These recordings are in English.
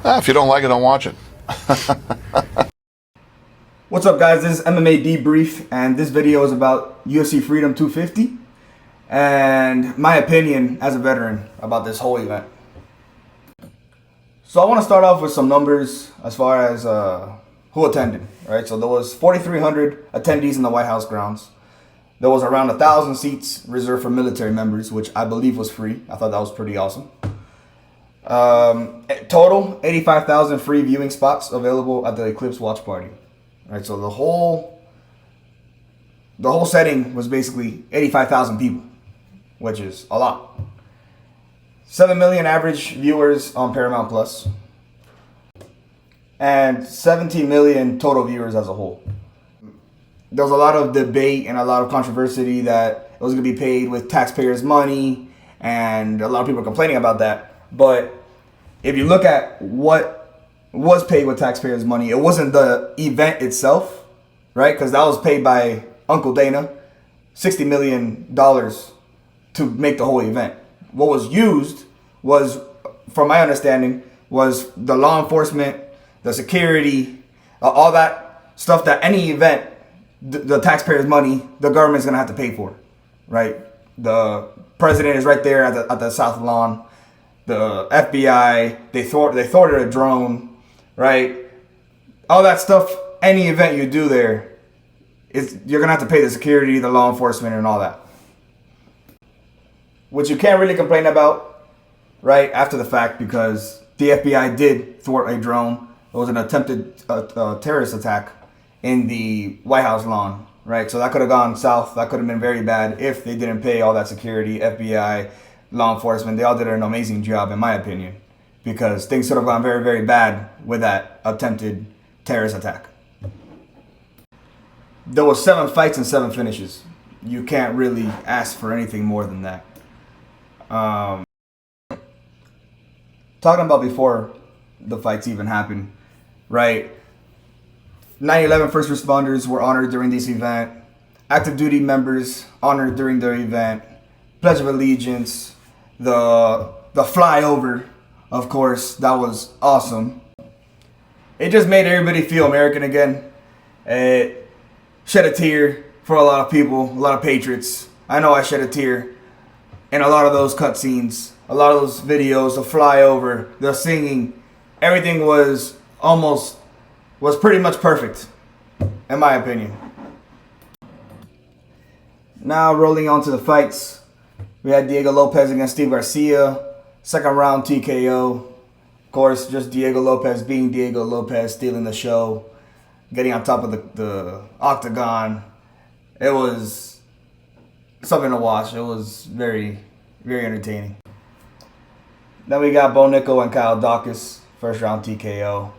If you don't like it, don't watch it. What's up, guys? This is MMA Debrief, and this video is about UFC Freedom 250 and my opinion as a veteran about this whole event. So I want to start off with some numbers as far as who attended, right? So there was 4,300 attendees in the White House grounds. There was around 1,000 seats reserved for military members, which I believe was free. I thought that was pretty awesome. Total 85,000 free viewing spots available at the Eclipse watch party. Right, so the whole setting was basically 85,000 people, which is a lot. 7 million average viewers on Paramount Plus, and 17 million total viewers as a whole. There was a lot of debate and a lot of controversy that it was going to be paid with taxpayers' money, and a lot of people were complaining about that. But if you look at what was paid with taxpayers' money, it wasn't the event itself, right? Because that was paid by Uncle Dana, $60 million to make the whole event. What was used was, from my understanding, was the law enforcement, the security, all that stuff that any event, the taxpayers' money, the government's gonna have to pay for, right? The president is right there at the South Lawn. The FBI, they thwarted a drone. Right, all that stuff. Any event you do there, you're gonna have to pay the security, the law enforcement, and all that, which you can't really complain about, right? After the fact, because the FBI did thwart a drone. It was an attempted terrorist attack in the White House lawn, right? So that could have gone south. That could have been very bad if they didn't pay all that security, FBI, law enforcement. They all did an amazing job, in my opinion, because things could have gone very, very bad with that attempted terrorist attack. There was 7 fights and 7 finishes. You can't really ask for anything more than that. Talking about before the fights even happened, right? 9/11 first responders were honored during this event. Active duty members honored during the event. Pledge of Allegiance. The flyover. Of course, that was awesome. It just made everybody feel American again. It shed a tear for a lot of people, a lot of patriots. I know I shed a tear in a lot of those cutscenes, a lot of those videos, the flyover, the singing. Everything was pretty much perfect, in my opinion. Now rolling on to the fights. We had Diego Lopes against Steve Garcia. Second round TKO. Of course, just Diego Lopes being Diego Lopes, stealing the show, getting on top of the octagon. It was something to watch. It was very, very entertaining. Then we got Bo Nickel and Kyle Dawkins, first round TKO.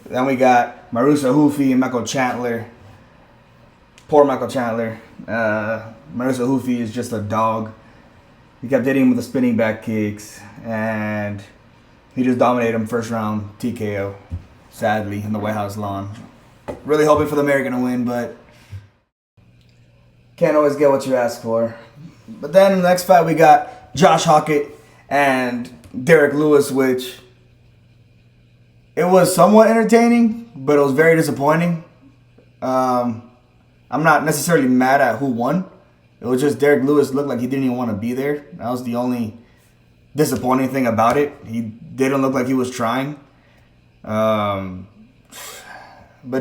Then we got Marusa Hufi and Michael Chandler. Poor Michael Chandler. Marusa Hufi is just a dog. He kept hitting him with the spinning back kicks, and he just dominated him first round TKO, sadly, in the White House lawn. Really hoping for the American to win, but can't always get what you ask for. But then in the next fight, we got Josh Hockett and Derek Lewis, which it was somewhat entertaining, but it was very disappointing. I'm not necessarily mad at who won. It was just Derek Lewis looked like he didn't even want to be there. That was the only disappointing thing about it. He didn't look like he was trying. But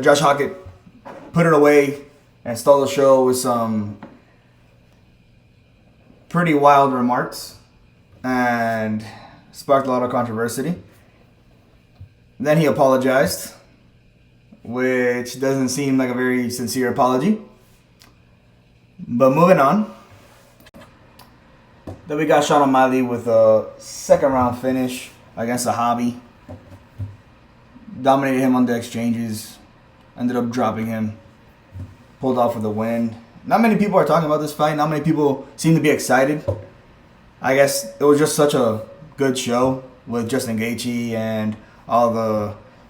Josh Hockett put it away and stole the show with some pretty wild remarks and sparked a lot of controversy. Then he apologized, which doesn't seem like a very sincere apology. But moving on. Then we got Sean O'Malley with a second round finish against a hobby. Dominated him on the exchanges. Ended up dropping him. Pulled off for the win. Not many people are talking about this fight. Not many people seem to be excited. I guess it was just such a good show with Justin Gaethje and all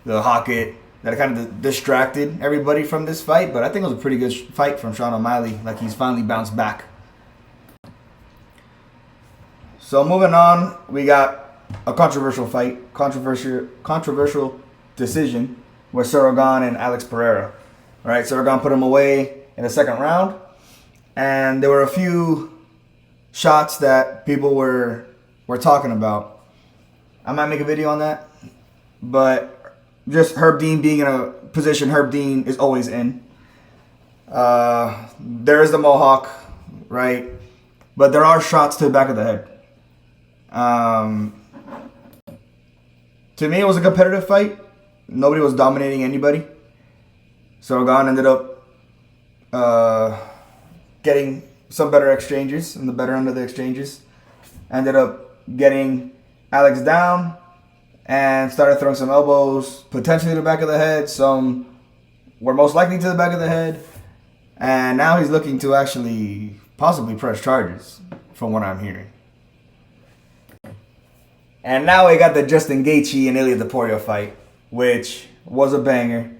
the Hockett that kind of distracted everybody from this fight. But I think it was a pretty good fight from Sean O'Malley. Like, he's finally bounced back. So moving on, we got a controversial fight, controversial decision with Ciryl Gane and Alex Pereira. All right, Ciryl Gane put him away in the second round, and there were a few shots that people were talking about. I might make a video on that, but just Herb Dean being in a position Herb Dean is always in. There is the mohawk, right? But there are shots to the back of the head. To me, it was a competitive fight. Nobody was dominating anybody. So Gane ended up getting some better exchanges, and the better end of the exchanges. Ended up getting Alex down and started throwing some elbows, potentially to the back of the head. Some were most likely to the back of the head. And now he's looking to actually possibly press charges, from what I'm hearing. And now we got the Justin Gaethje and Ilia Topuria fight, which was a banger.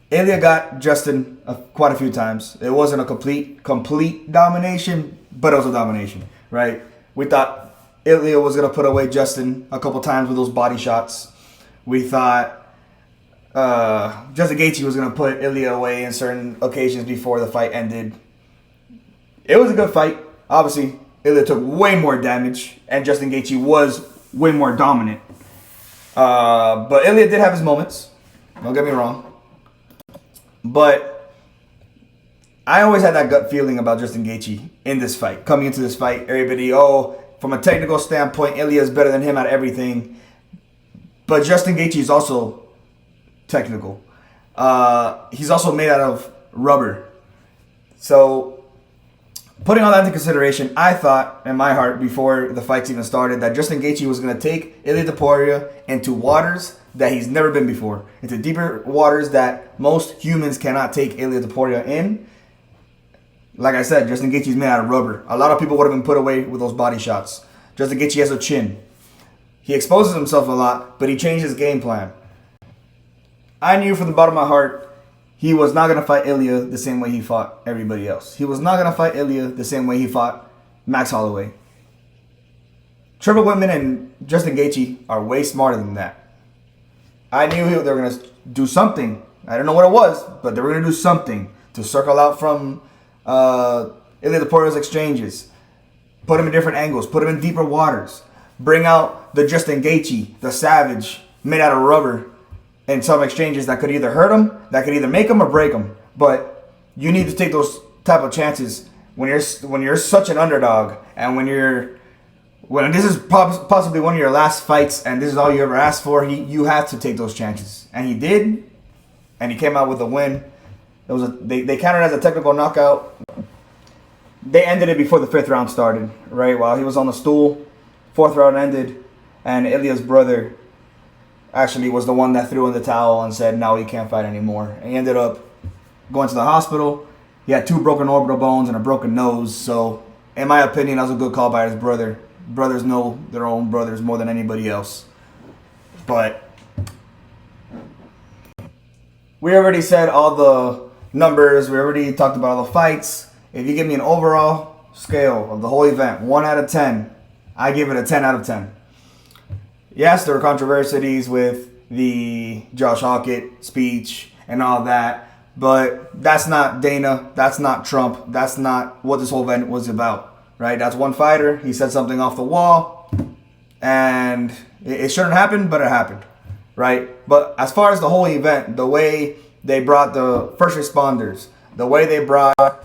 Ilia got Justin quite a few times. It wasn't a complete domination, but it was a domination, right? We thought Ilia was going to put away Justin a couple times with those body shots. We thought Justin Gaethje was going to put Ilia away in certain occasions before the fight ended. It was a good fight. Obviously, Ilia took way more damage, and Justin Gaethje was way more dominant. But Ilia did have his moments. Don't get me wrong. But I always had that gut feeling about Justin Gaethje in this fight. Coming into this fight, everybody, from a technical standpoint, Ilia is better than him at everything. But Justin Gaethje is also technical. He's also made out of rubber. So, putting all that into consideration, I thought in my heart before the fights even started that Justin Gaethje was going to take Ilia Topuria into waters that he's never been before, into deeper waters that most humans cannot take Ilia Topuria in. Like I said, Justin Gaethje is made out of rubber. A lot of people would have been put away with those body shots. Justin Gaethje has a chin. He exposes himself a lot, but he changed his game plan. I knew from the bottom of my heart he was not going to fight Ilia the same way he fought everybody else. He was not going to fight Ilia the same way he fought Max Holloway. Trevor Whitman and Justin Gaethje are way smarter than that. I knew they were going to do something. I don't know what it was, but they were going to do something to circle out from Ilia Topuria's exchanges. Put him in different angles. Put him in deeper waters. Bring out the Justin Gaethje, the savage, made out of rubber, in some exchanges that could either hurt him, that could either make him or break him. But you need to take those type of chances when you're such an underdog, and when this is possibly one of your last fights and this is all you ever asked for. You have to take those chances, and he did, and he came out with a win. They counted it as a technical knockout. They ended it before the 5th round started, right? While he was on the stool, 4th round ended, and Ilia's brother actually was the one that threw in the towel and said, no, he can't fight anymore. And he ended up going to the hospital. He had 2 broken orbital bones and a broken nose. So, in my opinion, that was a good call by his brother. Brothers know their own brothers more than anybody else. But we already said all the numbers. We already talked about all the fights. If you give me an overall scale of the whole event, 1 out of 10, I give it a 10 out of 10. Yes, there were controversies with the Josh Hawkett speech and all that, but that's not Dana, that's not Trump, that's not what this whole event was about, right? That's one fighter. He said something off the wall, and it shouldn't happen, but it happened, right? But as far as the whole event, the way they brought the first responders, the way they brought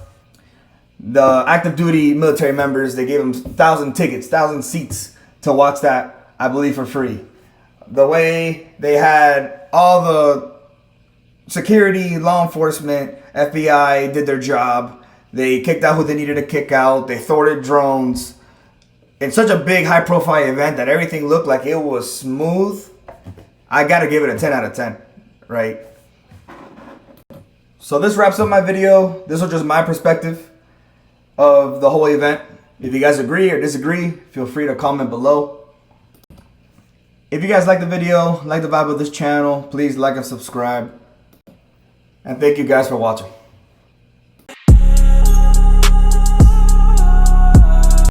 the active duty military members, they gave them 1,000 tickets, 1,000 seats to watch that, I believe, for free. The way they had all the security, law enforcement, FBI did their job. They kicked out who they needed to kick out. They thwarted drones. In such a big, high-profile event that everything looked like it was smooth, I got to give it a 10 out of 10, right? So this wraps up my video. This was just my perspective of the whole event. If you guys agree or disagree, feel free to comment below. If you guys like the video, like the vibe of this channel, please like and subscribe. And thank you guys for watching.